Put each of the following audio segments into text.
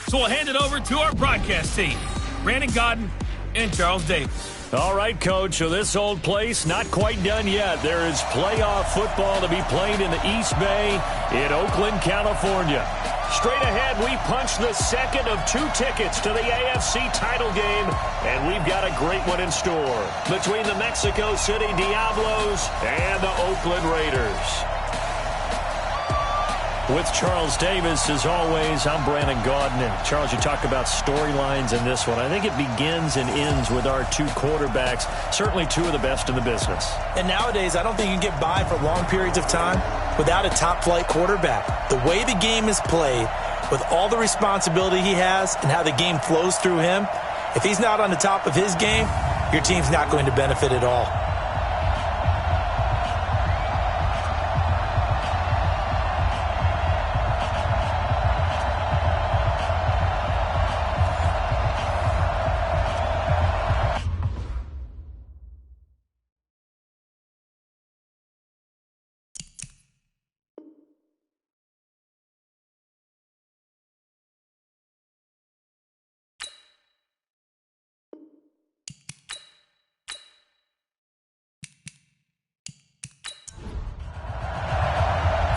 So we'll hand it over to our broadcast team, Brandon Godden and Charles Davis. All right, Coach, so this old place not quite done yet. There is playoff football to be played in the East Bay in Oakland, California. Straight ahead, we punch the second of 2 tickets to the AFC title game, and we've got a great one in store between the Mexico City Diablos and the Oakland Raiders. With Charles Davis, as always, I'm Brandon Godden. And Charles, you talk about storylines in this one. I think it begins and ends with our 2 quarterbacks, certainly 2 of the best in the business. And nowadays, I don't think you can get by for long periods of time without a top-flight quarterback. The way the game is played, with all the responsibility he has and how the game flows through him, if he's not on the top of his game, your team's not going to benefit at all.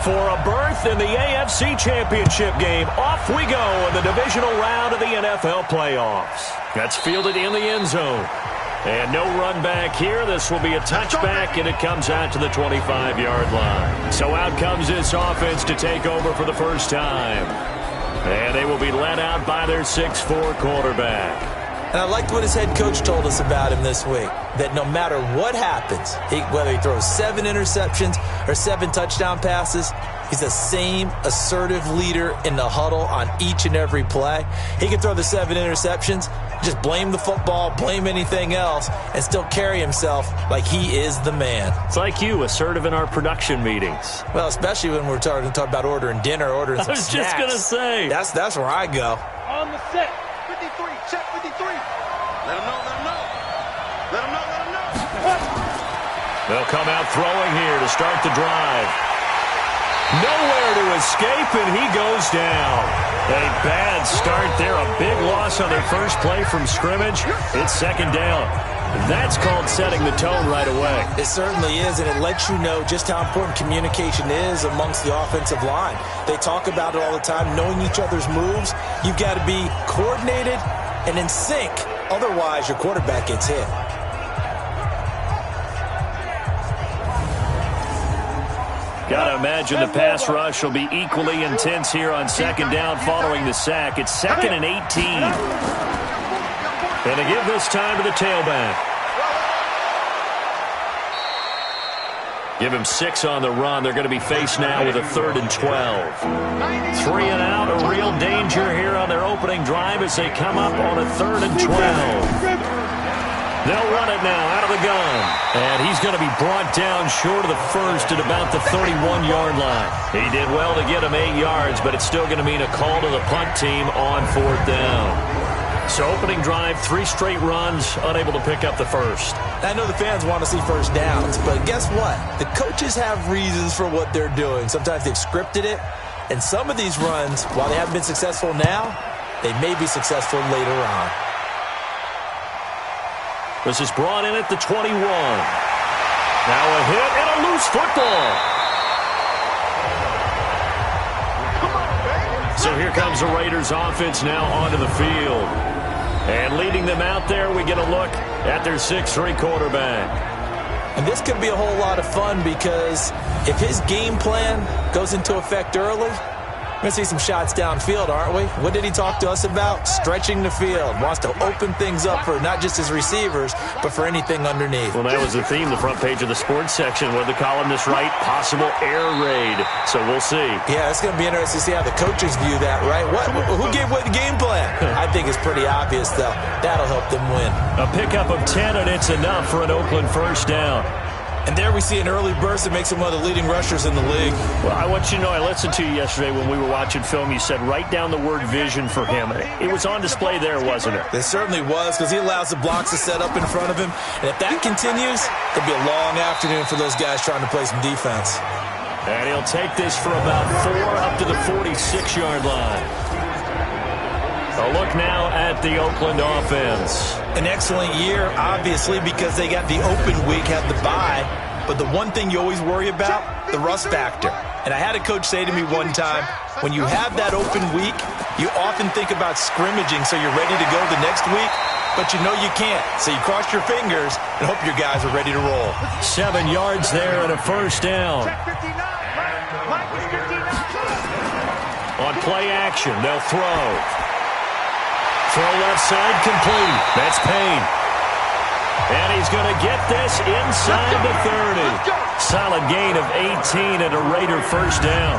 For a berth in the AFC Championship game, off we go in the divisional round of the NFL playoffs. That's fielded in the end zone. And no run back here. This will be a touchback, and it comes out to the 25-yard line. So out comes this offense to take over for the first time. And they will be led out by their 6'4" quarterback. And I liked what his head coach told us about him this week, that no matter what happens, whether he throws 7 interceptions or 7 touchdown passes, he's the same assertive leader in the huddle on each and every play. He can throw the 7 interceptions, just blame the football, blame anything else, and still carry himself like he is the man. It's like you, assertive in our production meetings. Well, especially when we're talking about ordering dinner, ordering some snacks. I was just going to say. That's where I go. On the set. 53, check 53. Let him know, let him know. Let him know, let him know. They'll come out throwing here to start the drive. Nowhere to escape, and he goes down. A bad start there, a big loss on their first play from scrimmage. It's second down. That's called setting the tone right away. It certainly is, and it lets you know just how important communication is amongst the offensive line. They talk about it all the time, knowing each other's moves. You've got to be coordinated and in sync. Otherwise, your quarterback gets hit. Got to imagine the pass rush will be equally intense here on second down following the sack. It's 2nd and 18. And to give this time to the tailback. Give him 6 on the run. They're going to be faced now with a 3rd and 12. 3 and out, a real danger here on their opening drive as they come up on a 3rd and 12. They'll run it now out of the gun. And he's going to be brought down short of the first at about the 31-yard line. He did well to get him 8 yards, but it's still going to mean a call to the punt team on 4th down. So opening drive, 3 straight runs, unable to pick up the first. I know the fans want to see first downs, but guess what? The coaches have reasons for what they're doing. Sometimes they've scripted it, and some of these runs, while they haven't been successful now, they may be successful later on. This is brought in at the 21. Now a hit and a loose football. So here comes the Raiders offense now onto the field. And leading them out there, we get a look at their 6'3" quarterback. And this could be a whole lot of fun because if his game plan goes into effect early, we're going to see some shots downfield, aren't we? What did he talk to us about? Stretching the field. Wants to open things up for not just his receivers, but for anything underneath. Well, that was the theme, the front page of the sports section. What did the columnist write? Possible air raid. So we'll see. Yeah, it's going to be interesting to see how the coaches view that, right? Who gave away the game plan? I think it's pretty obvious, though. That'll help them win. A pickup of 10, and it's enough for an Oakland first down. And there we see an early burst that makes him one of the leading rushers in the league. Well, I want you to know, I listened to you yesterday when we were watching film. You said write down the word vision for him. It was on display there, wasn't it? It certainly was, because he allows the blocks to set up in front of him. And if that continues, it'll be a long afternoon for those guys trying to play some defense. And he'll take this for about 4 up to the 46-yard line. A look now at the Oakland offense. An excellent year, obviously, because they got the open week, had the bye. But the one thing you always worry about, the rust factor. And I had a coach say to me one time, when you have that open week, you often think about scrimmaging so you're ready to go the next week, but you know you can't. So you cross your fingers and hope your guys are ready to roll. 7 yards there and a first down. On play action, they'll throw. Throw left side complete. That's Payne. And he's going to get this inside the 30. Solid gain of 18 and a Raider first down.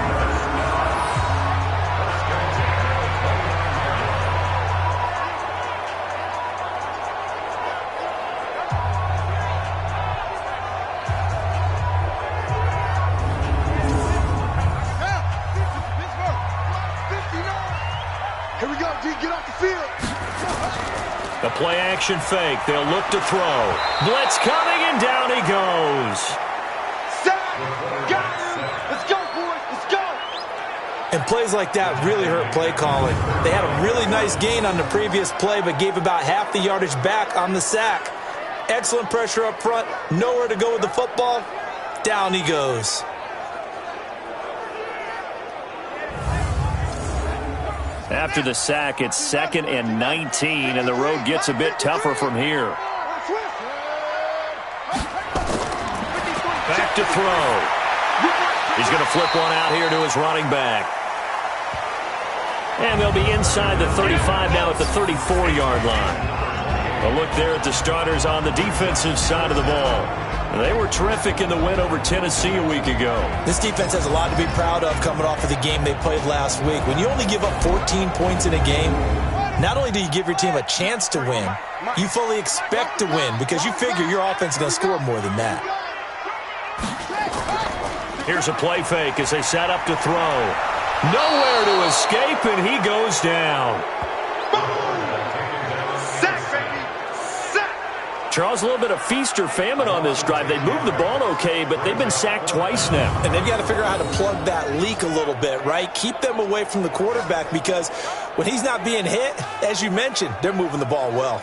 Here we go, D. Get off the field. The play action fake. They'll look to throw. Blitz coming, and down he goes. Got him. Let's go, boys. Let's go. And plays like that really hurt play calling. They had a really nice gain on the previous play, but gave about half the yardage back on the sack. Excellent pressure up front. Nowhere to go with the football. Down he goes. After the sack, it's 2nd and 19, and the road gets a bit tougher from here. Back to throw. He's going to flip one out here to his running back. And they'll be inside the 35 now at the 34-yard line. A look there at the starters on the defensive side of the ball. They were terrific in the win over Tennessee a week ago. This defense has a lot to be proud of coming off of the game they played last week. When you only give up 14 points in a game, not only do you give your team a chance to win, you fully expect to win because you figure your offense is going to score more than that. Here's a play fake as they set up to throw. Nowhere to escape, and he goes down. Charles, a little bit of feast or famine on this drive. They moved the ball okay, but they've been sacked twice now. And they've got to figure out how to plug that leak a little bit, right? Keep them away from the quarterback because when he's not being hit, as you mentioned, they're moving the ball well.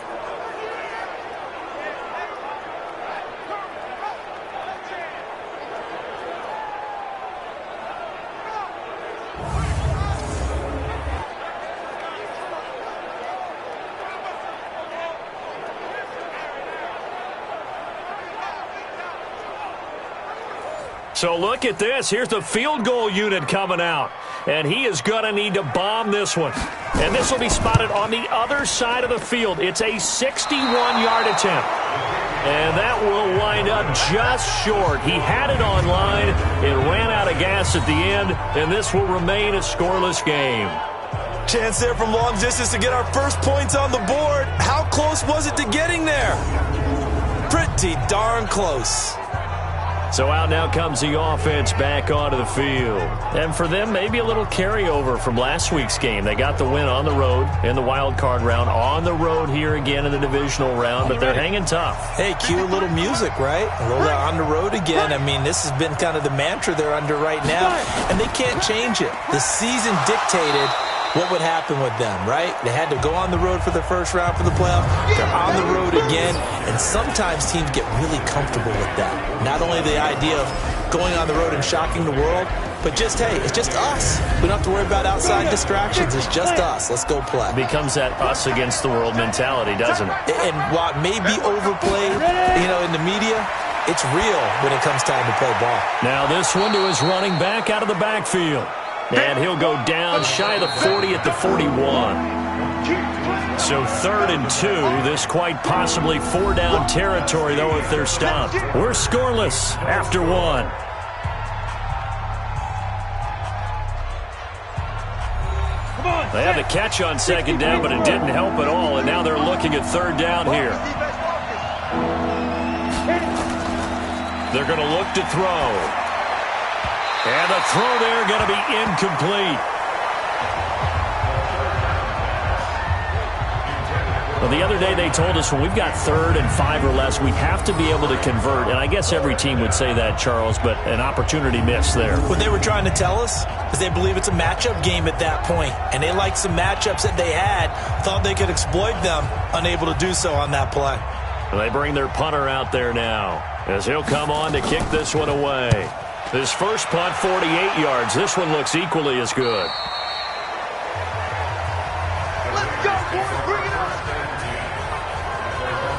So look at this. Here's the field goal unit coming out. And he is going to need to bomb this one. And this will be spotted on the other side of the field. It's a 61-yard attempt. And that will wind up just short. He had it on line. It ran out of gas at the end. And this will remain a scoreless game. Chance there from long distance to get our first points on the board. How close was it to getting there? Pretty darn close. So out now comes the offense back onto the field. And for them, maybe a little carryover from last week's game. They got the win on the road in the wild card round, on the road here again in the divisional round, but they're hanging tough. Hey, cue a little music, right? A little on the road again. I mean, this has been kind of the mantra they're under right now, and they can't change it. The season dictated what would happen with them, right? They had to go on the road for the first round for the playoff. They're on the road again, and sometimes teams get really comfortable with that. Not only the idea of going on the road and shocking the world, but just, hey, it's just us. We don't have to worry about outside distractions. It's just us. Let's go play. It becomes that us against the world mentality, doesn't it? And while it may be overplayed, in the media, it's real when it comes time to play ball. Now this one to his running back out of the backfield. And he'll go down shy of the 40 at the 41. So 3rd and 2. This quite possibly 4-down territory, though, if they're stopped. We're scoreless after 1. They had the catch on 2nd down, but it didn't help at all. And now they're looking at 3rd down here. They're going to look to throw. And the throw there going to be incomplete. Well, the other day they told us when we've got 3rd and 5 or less, we have to be able to convert. And I guess every team would say that, Charles, but an opportunity missed there. What they were trying to tell us is they believe it's a matchup game at that point. And they liked some matchups that they had, thought they could exploit them, unable to do so on that play. They bring their punter out there now as he'll come on to kick this one away. His first punt, 48 yards. This one looks equally as good.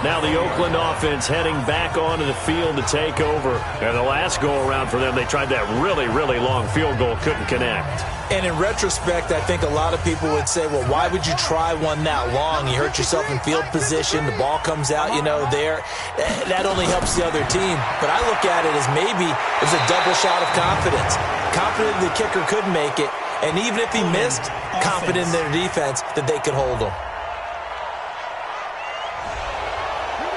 Now the Oakland offense heading back onto the field to take over. And the last go-around for them, they tried that really, really long field goal, couldn't connect. And in retrospect, I think a lot of people would say, well, why would you try one that long? You hurt yourself in field position. The ball comes out, there. That only helps the other team. But I look at it as maybe it was a double shot of confidence. Confident the kicker could make it. And even if he missed, confident in their defense that they could hold him.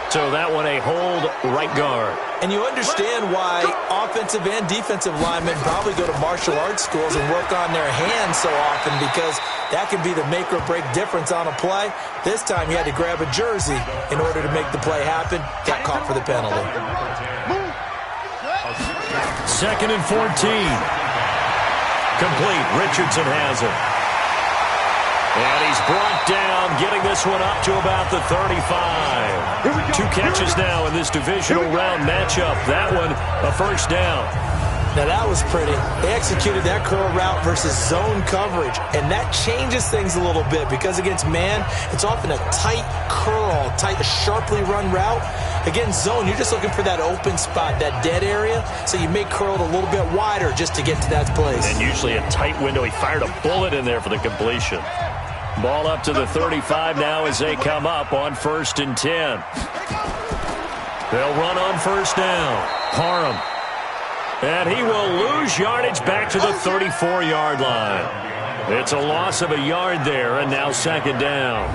So that one a hold right guard. And you understand why offensive and defensive linemen probably go to martial arts schools and work on their hands so often, because that can be the make or break difference on a play. This time he had to grab a jersey in order to make the play happen. Got caught for the penalty. 2nd and 14. Complete. Richardson has it. And he's brought down, getting this one up to about the 35. 2 catches now in this divisional round matchup. That one, a first down. Now that was pretty. They executed that curl route versus zone coverage, and that changes things a little bit because against man, it's often a tight curl, a sharply run route. Against zone, you're just looking for that open spot, that dead area, so you may curl it a little bit wider just to get to that place. And usually a tight window. He fired a bullet in there for the completion. Ball up to the 35 now as they come up on 1st and 10. They'll run on 1st down. Parham. And he will lose yardage back to the 34-yard line. It's a loss of a yard there, and now 2nd down.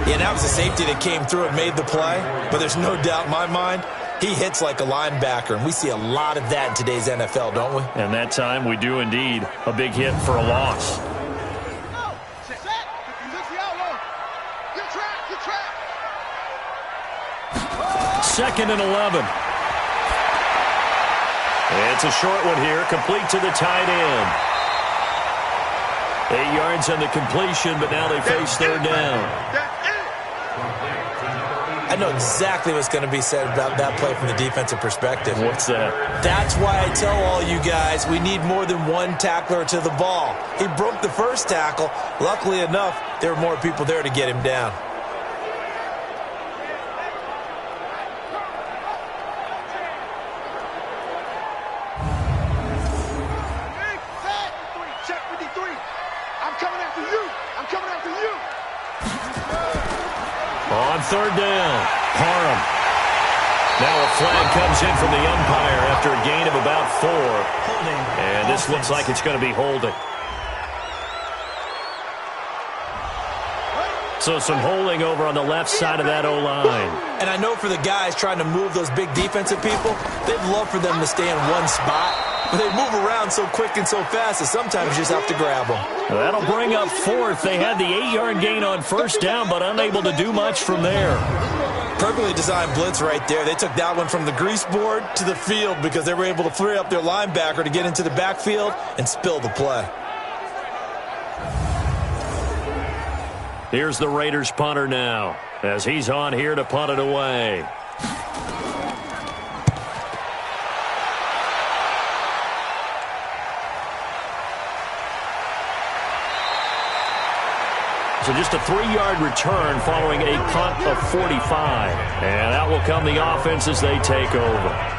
Yeah, that was the safety that came through and made the play, but there's no doubt in my mind he hits like a linebacker, and we see a lot of that in today's NFL, don't we? And that time we do indeed. A big hit for a loss. 2nd and 11. It's a short one here, complete to the tight end. 8 yards on the completion, but now they face 3rd down. I know exactly what's going to be said about that play from the defensive perspective. What's that? That's why I tell all you guys we need more than one tackler to the ball. He broke the first tackle. Luckily enough, there were more people there to get him down. On 3rd down, Parham. Now a flag comes in from the umpire after a gain of about 4. And this looks like it's going to be holding. So some holding over on the left side of that O-line. And I know for the guys trying to move those big defensive people, they'd love for them to stay in one spot. But they move around so quick and so fast that sometimes you just have to grab them. That'll bring up 4th. They had the 8-yard gain on 1st down, but unable to do much from there. Perfectly designed blitz right there. They took that one from the grease board to the field because they were able to free up their linebacker to get into the backfield and spill the play. Here's the Raiders punter now as he's on here to punt it away. So just a 3-yard return following a punt of 45. And out will come the offense as they take over.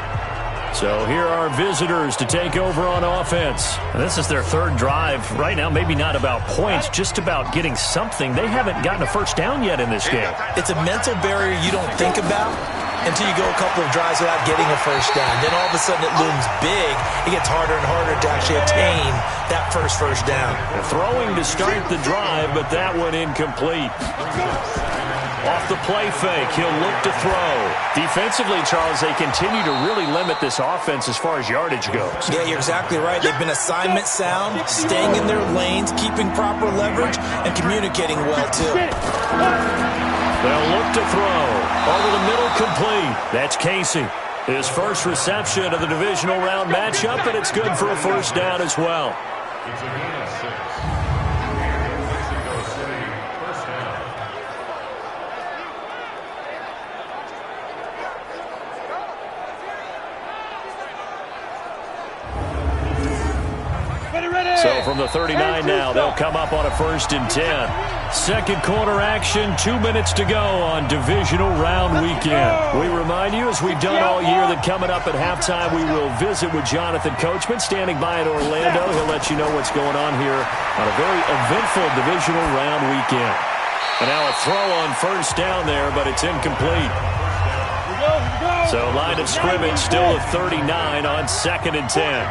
So here are visitors to take over on offense. And this is their 3rd drive. Right now, maybe not about points, just about getting something. They haven't gotten a first down yet in this game. It's a mental barrier you don't think about until you go a couple of drives without getting a first down. Then all of a sudden it looms big. It gets harder and harder to actually attain that first down. And throwing to start the drive, but that one incomplete. Off the play fake, he'll look to throw. Defensively, Charles, they continue to really limit this offense as far as yardage goes. Yeah, you're exactly right. They've been assignment sound, staying in their lanes, keeping proper leverage, and communicating well, too. They'll look to throw. Over the middle, complete. That's Casey. His first reception of the divisional round matchup, and it's good for a first down as well. It's a gain of 6. Mexico City, first down. So from the 39 now, they'll come up on a 1st and 10. Second quarter action, 2 minutes to go on divisional round weekend. We remind you, as we've done all year, that coming up at halftime, we will visit with Jonathan Coachman, standing by in Orlando. He'll let you know what's going on here on a very eventful divisional round weekend. And now a throw on first down there, but it's incomplete. So line of scrimmage still a 39 on 2nd and 10.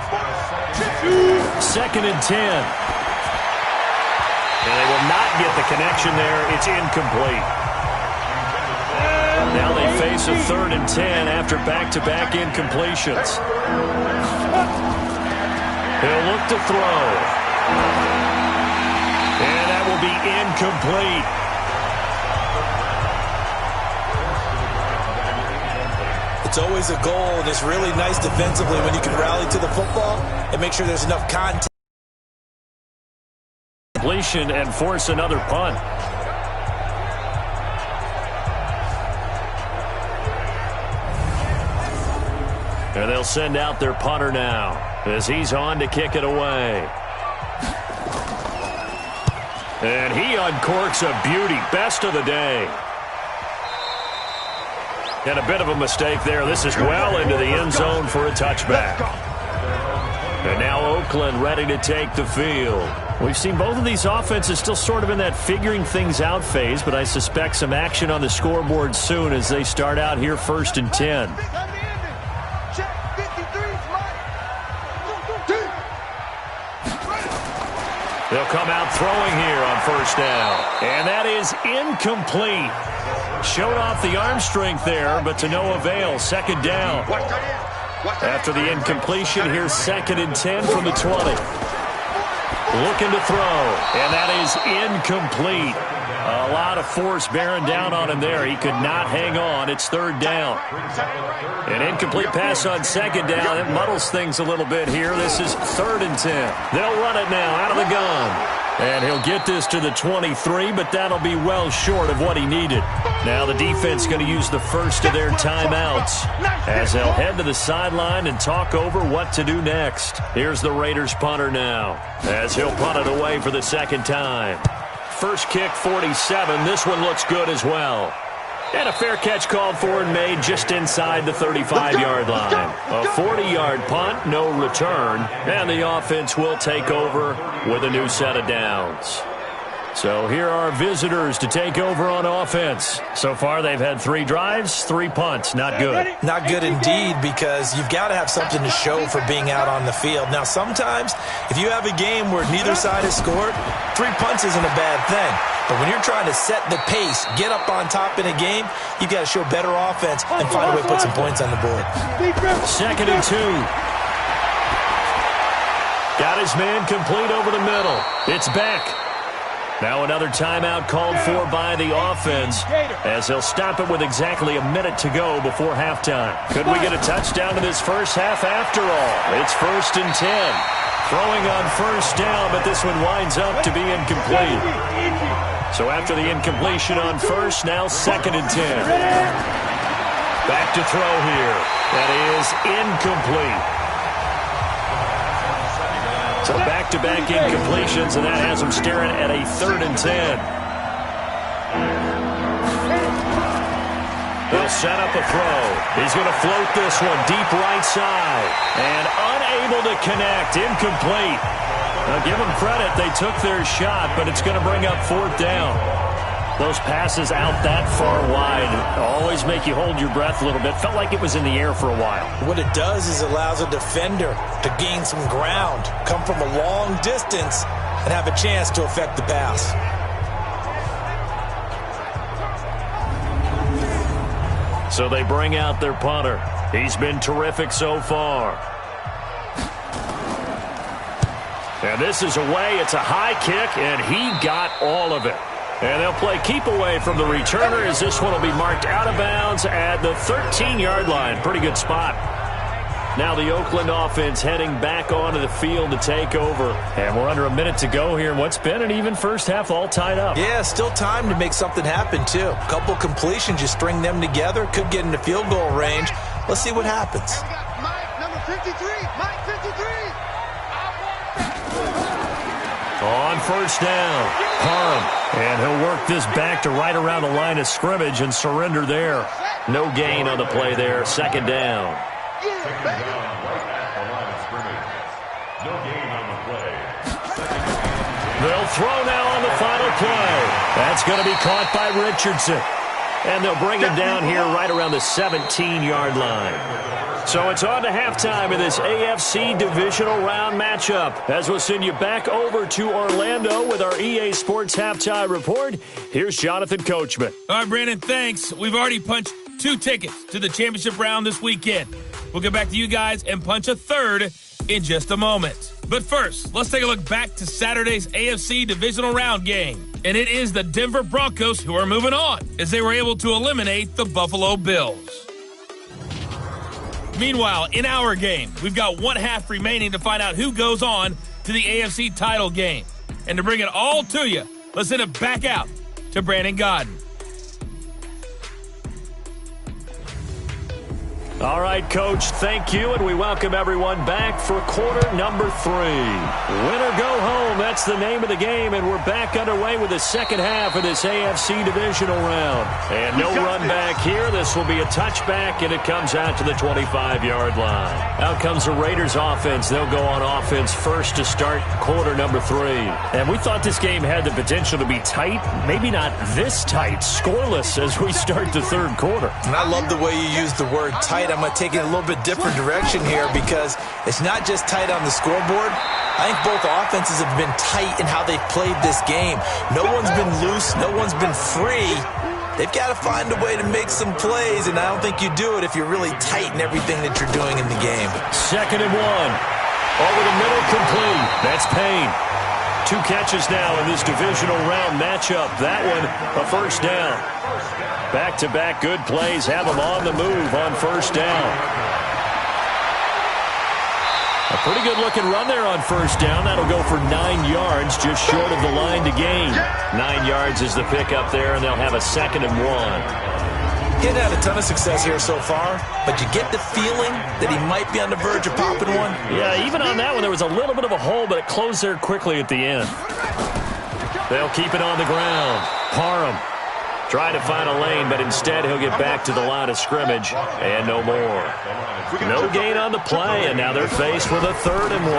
2nd and 10. And they will not get the connection there. It's incomplete. Now they face a 3rd and 10 after back-to-back incompletions. He'll look to throw. And that will be incomplete. It's always a goal, and it's really nice defensively when you can rally to the football and make sure there's enough contact. Completion and force another punt. And they'll send out their punter now as he's on to kick it away. And he uncorks a beauty. Best of the day. And a bit of a mistake there. This is well into the end zone for a touchback. And now Oakland ready to take the field. We've seen both of these offenses still sort of in that figuring things out phase, but I suspect some action on the scoreboard soon as they start out here 1st and 10. They'll come out throwing here on 1st down. And that is incomplete. Showed off the arm strength there, but to no avail. 2nd down. After the incompletion, here's 2nd and 10 from the 20. Looking to throw, and that is incomplete. A lot of force bearing down on him there. He could not hang on. It's 3rd down. An incomplete pass on 2nd down. It muddles things a little bit here. This is 3rd and 10. They'll run it now out of the gun. And he'll get this to the 23, but that'll be well short of what he needed. Now the defense going to use the first of their timeouts as they'll head to the sideline and talk over what to do next. Here's the Raiders punter now as he'll punt it away for the 2nd time. First kick, 47. This one looks good as well. And a fair catch called for and made just inside the 35-yard line. A 40-yard punt, no return, and the offense will take over with a new set of downs. So here are visitors to take over on offense. So far they've had 3 drives, 3 punts. Not good. Not good indeed, because you've got to have something to show for being out on the field. Now sometimes if you have a game where neither side has scored, 3 punts isn't a bad thing. But when you're trying to set the pace, get up on top in a game, you've got to show better offense and find a way to put some points on the board. 2nd and 2. Got his man complete over the middle. It's back. Now another timeout called for by the offense as they'll stop it with exactly a minute to go before halftime. Could we get a touchdown to this first half after all? It's 1st and 10. Throwing on 1st down, but this one winds up to be incomplete. So after the incompletion on 1st, now 2nd and 10. Back to throw here. That is incomplete. So back-to-back incompletions, and that has him staring at a 3rd and 10. They'll set up a throw. He's going to float this one deep right side. And unable to connect. Incomplete. Now, give them credit. They took their shot, but it's going to bring up 4th down. Those passes out that far wide always make you hold your breath a little bit. Felt like it was in the air for a while. What it does is it allows a defender to gain some ground, come from a long distance, and have a chance to affect the pass. So they bring out their punter. He's been terrific so far. And this is away. It's a high kick, and he got all of it. And they'll play keep away from the returner as this one will be marked out of bounds at the 13-yard line. Pretty good spot. Now the Oakland offense heading back onto the field to take over. And we're under a minute to go here in what's been an even first half, all tied up. Yeah, still time to make something happen, too. A couple completions, you string them together, could get into field goal range. Let's see what happens. Mike, number 53. Mike, 53. On first down, Parham. And he'll work this back to right around the line of scrimmage and surrender there. No gain on the play there. Second down. Second down, right at the line of scrimmage. No gain on the play. They'll throw now on the final play. That's going to be caught by Richardson. And they'll bring him down here right around the 17-yard line. So it's on to halftime of this AFC divisional round matchup. As we'll send you back over to Orlando with our EA Sports Halftime Report, here's Jonathan Coachman. All right, Brandon, thanks. We've already punched 2 tickets to the championship round this weekend. We'll get back to you guys and punch a third in just a moment. But first, let's take a look back to Saturday's AFC divisional round game. And it is the Denver Broncos who are moving on as they were able to eliminate the Buffalo Bills. Meanwhile, in our game, we've got 1 half remaining to find out who goes on to the AFC title game. And to bring it all to you, let's send it back out to Brandon Godden. All right, Coach, thank you, and we welcome everyone back for quarter number 3. Win or go home, that's the name of the game, and we're back underway with the second half of this AFC divisional round. And no run back here. This will be a touchback, and it comes out to the 25-yard line. Out comes the Raiders offense. They'll go on offense first to start quarter number 3. And we thought this game had the potential to be tight, maybe not this tight, scoreless as we start the third quarter. And I love the way you use the word tight. I'm going to take it a little bit different direction here because it's not just tight on the scoreboard. I think both offenses have been tight in how they've played this game. No one's been loose. No one's been free. They've got to find a way to make some plays, and I don't think you do it if you're really tight in everything that you're doing in the game. 2nd and 1. Over the middle, complete. That's Payne. 2 catches now in this divisional round matchup. That one, a first down. Back-to-back good plays have them on the move on first down. A pretty good-looking run there on first down. That'll go for 9 yards, just short of the line to gain. 9 yards is the pickup there, and they'll have a 2nd and 1. He hasn't had a ton of success here so far, but you get the feeling that he might be on the verge of popping one. Yeah, even on that one, there was a little bit of a hole, but it closed there quickly at the end. They'll keep it on the ground. Parham trying to find a lane, but instead he'll get back to the line of scrimmage, and no more. No gain on the play, and now they're faced with a 3rd and 1.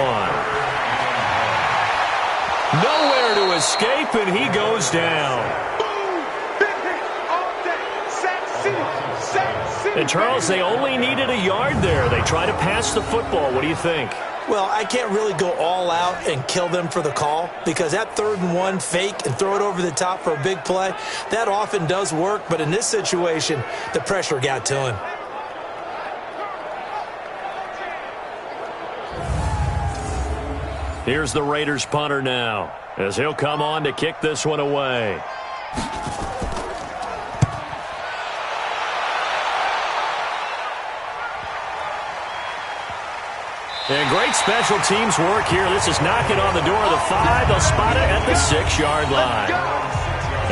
Nowhere to escape, and he goes down. And Charles, they only needed a yard there. They try to pass the football. What do you think? Well, I can't really go all out and kill them for the call because that 3rd and 1 fake and throw it over the top for a big play, that often does work. But in this situation, the pressure got to him. Here's the Raiders punter now as he'll come on to kick this one away. And great special teams work here. This is knocking on the door of the 5. They'll spot it at the 6-yard line.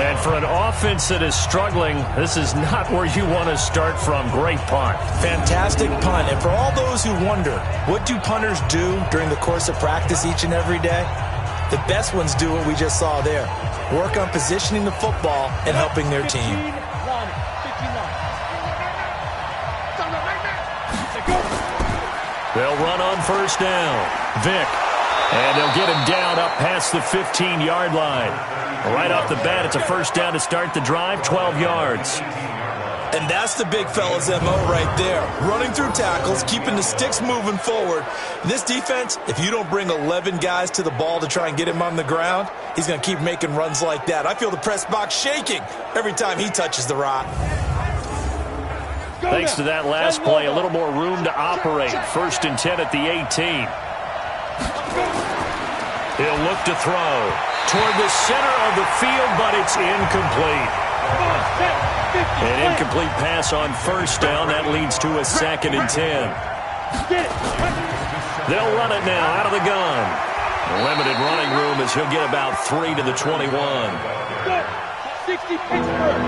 And for an offense that is struggling, this is not where you want to start from. Great punt. Fantastic punt. And for all those who wonder, what do punters do during the course of practice each and every day? The best ones do what we just saw there. Work on positioning the football and helping their team. They'll run on first down. Vick. And they'll get him down up past the 15-yard line. Right off the bat, it's a first down to start the drive, 12 yards. And that's the big fella's MO right there. Running through tackles, keeping the sticks moving forward. This defense, if you don't bring 11 guys to the ball to try and get him on the ground, he's going to keep making runs like that. I feel the press box shaking every time he touches the rock. Thanks to that last play, a little more room to operate. 1st and 10 at the 18. He'll look to throw toward the center of the field, but it's incomplete. An incomplete pass on first down. That leads to a 2nd and 10. They'll run it now out of the gun. Limited running room as he'll get about 3 to the 21. 60 Pittsburgh.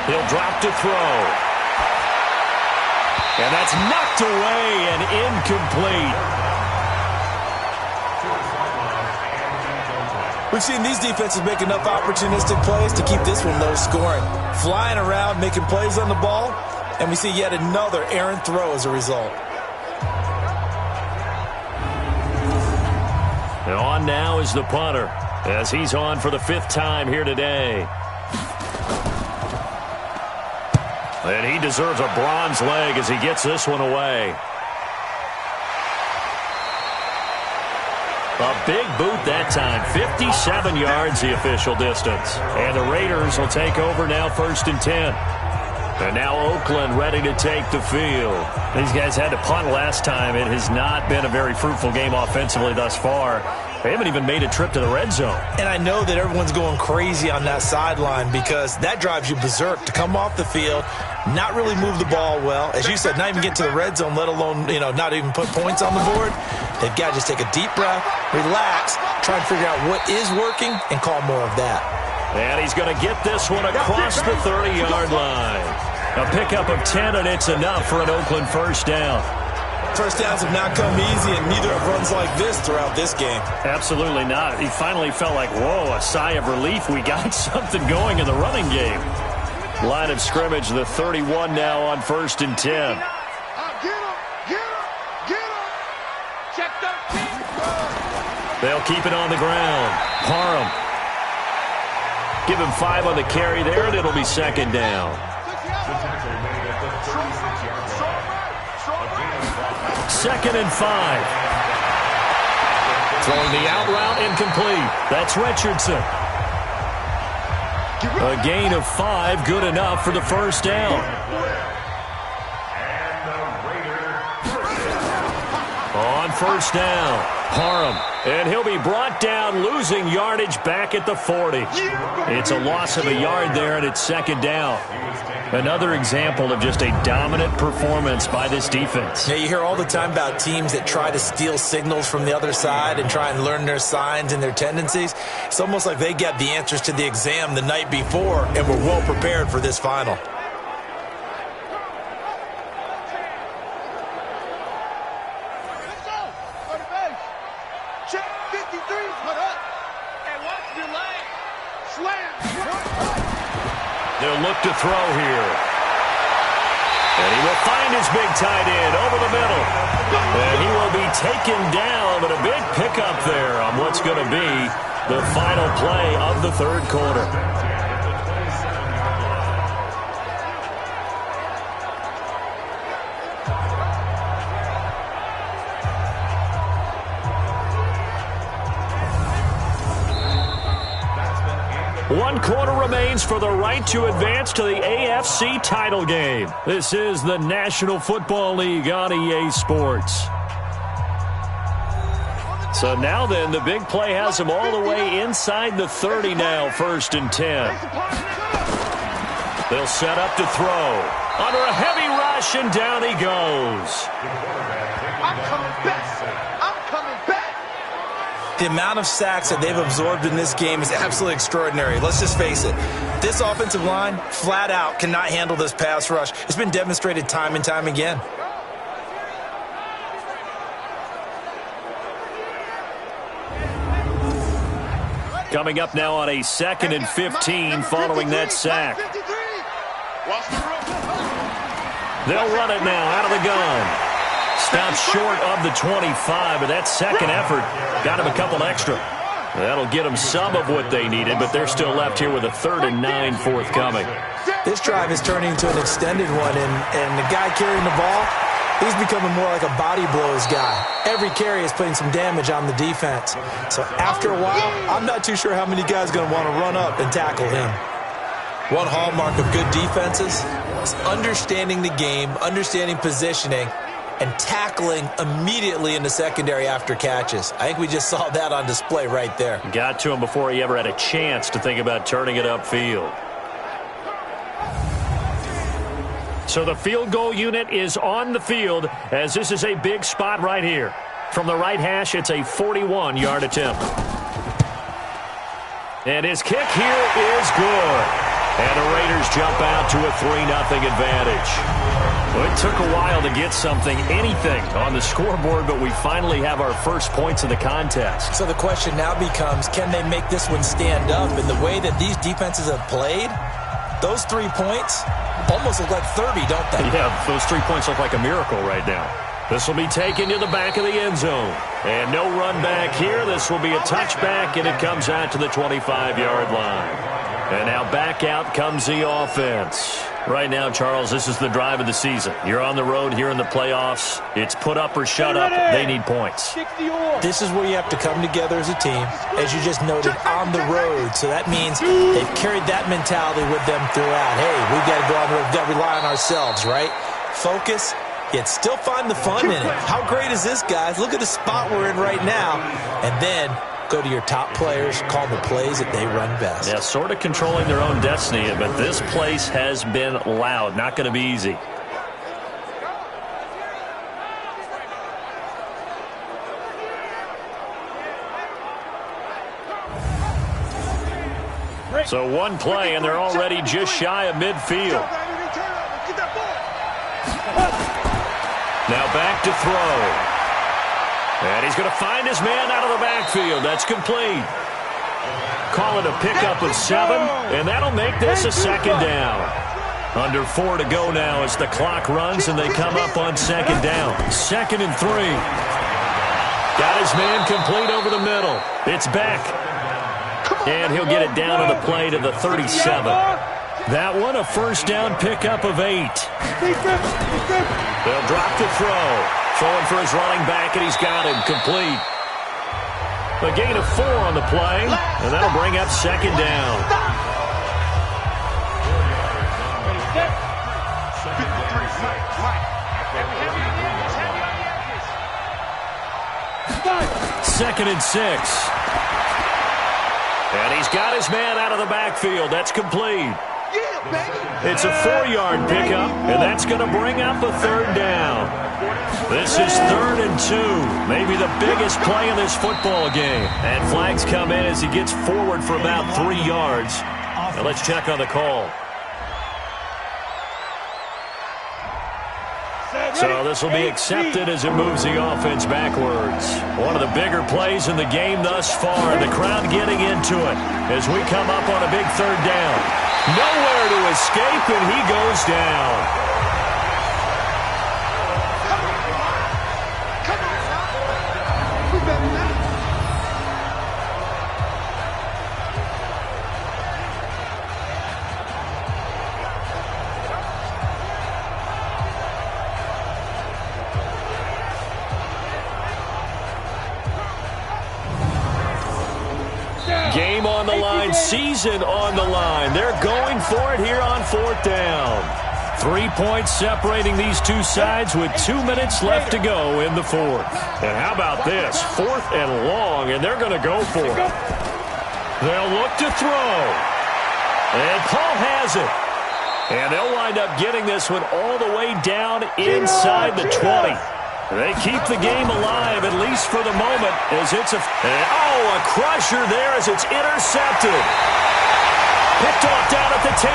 He'll drop to throw. And that's knocked away and incomplete. We've seen these defenses make enough opportunistic plays to keep this one low scoring. Flying around, making plays on the ball, and we see yet another errant throw as a result. And on now is the punter, as he's on for the 5th time here today. And he deserves a bronze leg as he gets this one away. A big boot that time. 57 yards the official distance. And the Raiders will take over now 1st and 10. And now Oakland ready to take the field. These guys had to punt last time. It has not been a very fruitful game offensively thus far. They haven't even made a trip to the red zone. And I know that everyone's going crazy on that sideline because that drives you berserk to come off the field, not really move the ball well. As you said, not even get to the red zone, let alone, not even put points on the board. They've got to just take a deep breath, relax, try and figure out what is working, and call more of that. And he's going to get this one across the 30-yard line. A pickup of 10, and it's enough for an Oakland 1st down. First downs have not come easy, and neither have runs like this throughout this game. Absolutely not. He finally felt like, whoa, a sigh of relief. We got something going in the running game. Line of scrimmage, the 31 now on 1st and 10. Get him! Check 13. They'll keep it on the ground. Parham. Give him 5 on the carry there, and it'll be 2nd down. 2nd and 5. Throwing the out route, incomplete. That's Richardson. A gain of 5, good enough for the 1st down. On 1st down, Parham. And he'll be brought down, losing yardage back at the 40. It's a loss of a yard there, and it's 2nd down. Another example of just a dominant performance by this defense. Yeah, you hear all the time about teams that try to steal signals from the other side and try and learn their signs and their tendencies. It's almost like they got the answers to the exam the night before and were well prepared for this final. Check 53. Put up. And watch the leg. Slam. They'll look to throw here. And he will find his big tight end over the middle. And he will be taken down, but a big pickup there on what's going to be the final play of the 3rd quarter. One quarter remains for the right to advance to the AFC title game. This is the National Football League on EA Sports. So now then, the big play has him all the way inside the 30 now, 1st and 10. They'll set up to throw. Under a heavy rush, and down he goes. I'm coming back. I'm coming back. The amount of sacks that they've absorbed in this game is absolutely extraordinary. Let's just face it. This offensive line, flat out, cannot handle this pass rush. It's been demonstrated time and time again. Coming up now on a 2nd and 15 following that sack. They'll run it now out of the gun. Stopped short of the 25, but that second effort got him a couple extra. That'll get them some of what they needed, but they're still left here with a 3rd and 9 forthcoming. This drive is turning into an extended one, and the guy carrying the ball, he's becoming more like a body blows guy. Every carry is putting some damage on the defense. So after a while, I'm not too sure how many guys are going to want to run up and tackle him. One hallmark of good defenses is understanding the game, understanding positioning, and tackling immediately in the secondary after catches. I think we just saw that on display right there. Got to him before he ever had a chance to think about turning it upfield. So the field goal unit is on the field as this is a big spot right here. From the right hash, it's a 41-yard attempt. And his kick here is good. And the Raiders jump out to a 3-0 advantage. Well, it took a while to get something, anything, on the scoreboard, but we finally have our first points of the contest. So the question now becomes, can they make this one stand up? And the way that these defenses have played, those 3 points almost look like 30, don't they? Yeah, those 3 points look like a miracle right now. This will be taken to the back of the end zone. And no run back here. This will be a touchback, and it comes out to the 25-yard line. And now back out comes the offense. Right now, Charles, this is the drive of the season. You're on the road here in the playoffs. It's put up or shut up. They need points. This is where you have to come together as a team, as you just noted, on the road. So that means they've carried that mentality with them throughout. Hey, we've got to go on the road. We've got to rely on ourselves, right? Focus, yet still find the fun in it. How great is this, guys? Look at the spot we're in right now. And then go to your top players, call the plays that they run best. Yeah, sort of controlling their own destiny, but this place has been loud. Not going to be easy. So one play, and they're already just shy of midfield. Now back to throw. And he's going to find his man out of the backfield. That's complete. Call it a pickup of 7, and that'll make this a second down. Under 4 to go now as the clock runs, and they come up on second down. 2nd and 3. Got his man complete over the middle. It's back. And he'll get it down to the play to the 37. That one a first down pickup of 8. They'll drop the throw. Throwing for his running back, and he's got him complete. A gain of 4 on the play, and that'll bring up second down. Second and 6. And he's got his man out of the backfield. That's complete. It's a 4-yard pickup, and that's going to bring up a third down. This is 3rd and 2, maybe the biggest play in this football game. And flags come in as he gets forward for about 3 yards. Now let's check on the call. So this will be accepted as it moves the offense backwards. One of the bigger plays in the game thus far. The crowd getting into it as we come up on a big third down. Nowhere to escape, and he goes down. Game on the line, season on the line. They're going for it here on 4th down. 3 points separating these two sides with 2 minutes left to go in the 4th. And how about this? 4th and long, and they're going to go for it. They'll look to throw. And Paul has it. And they'll wind up getting this one all the way down inside the 20. They keep the game alive, at least for the moment, as it's a crusher there as it's intercepted. Picked off down at the 10.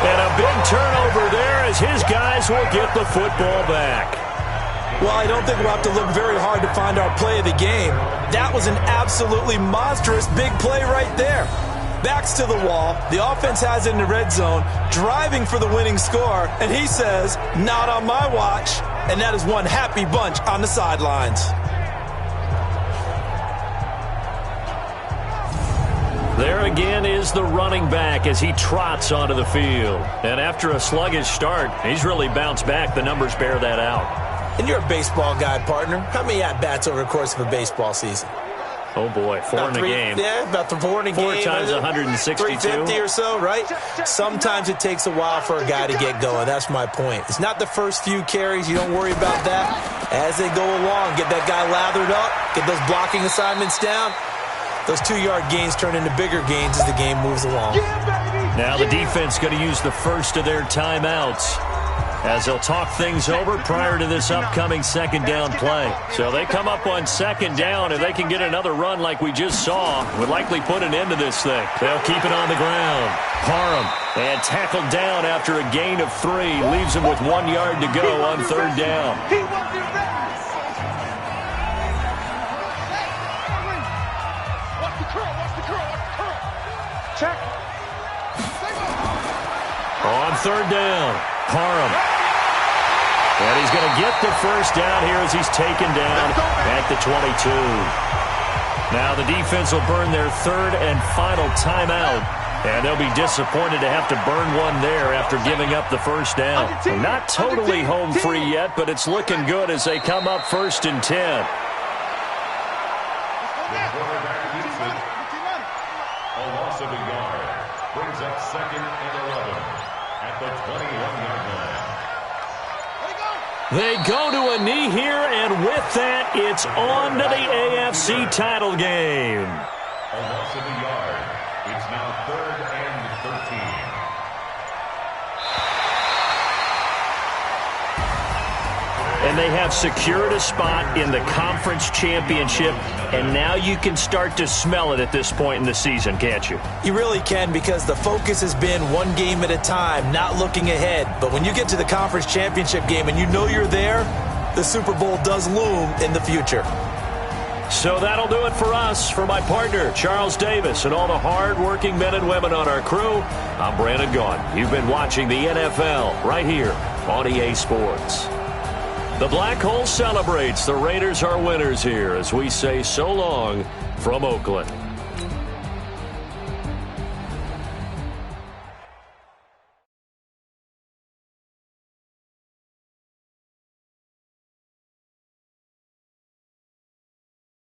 And a big turnover there as his guys will get the football back. Well, I don't think we'll have to look very hard to find our play of the game. That was an absolutely monstrous big play right there. Backs to the wall. The offense has it in the red zone, driving for the winning score. And he says, not on my watch. And that is one happy bunch on the sidelines. There again is the running back as he trots onto the field. And after a sluggish start, he's really bounced back. The numbers bear that out. And you're a baseball guy, partner. How many at-bats over the course of a baseball season? Oh, boy, four in a game. Yeah, about 4 in a game. 4 times 162. 350 or so, right? Sometimes it takes a while for a guy to get going. That's my point. It's not the first few carries. You don't worry about that. As they go along, get that guy lathered up, get those blocking assignments down. Those 2-yard gains turn into bigger gains as the game moves along. Now the defense going to use the first of their timeouts as they'll talk things over prior to this upcoming second down play. So they come up on second down. If they can get another run like we just saw, would likely put an end to this thing. They'll keep it on the ground. Parham and tackled down after a gain of 3. Leaves him with 1 yard to go on third down. Check. On third down, Parham. And he's going to get the first down here as he's taken down at the 22. Now the defense will burn their third and final timeout, and they'll be disappointed to have to burn one there after giving up the first down. Not totally home free yet, but it's looking good as they come up 1st and 10. A loss of a yard brings up 2nd and 11 at the 21-yard line. They go to a knee here, and with that, it's on to the AFC title game. A loss of a yard. It's now 3rd and 13. And they have secured a spot in the conference championship, and now you can start to smell it at this point in the season, can't you? You really can, because the focus has been one game at a time, not looking ahead. But when you get to the conference championship game and you know you're there, the Super Bowl does loom in the future. So that'll do it for us. For my partner, Charles Davis, and all the hard-working men and women on our crew, I'm Brandon Gaughan. You've been watching the NFL right here on EA Sports. The Black Hole celebrates. The Raiders are winners here as we say so long from Oakland.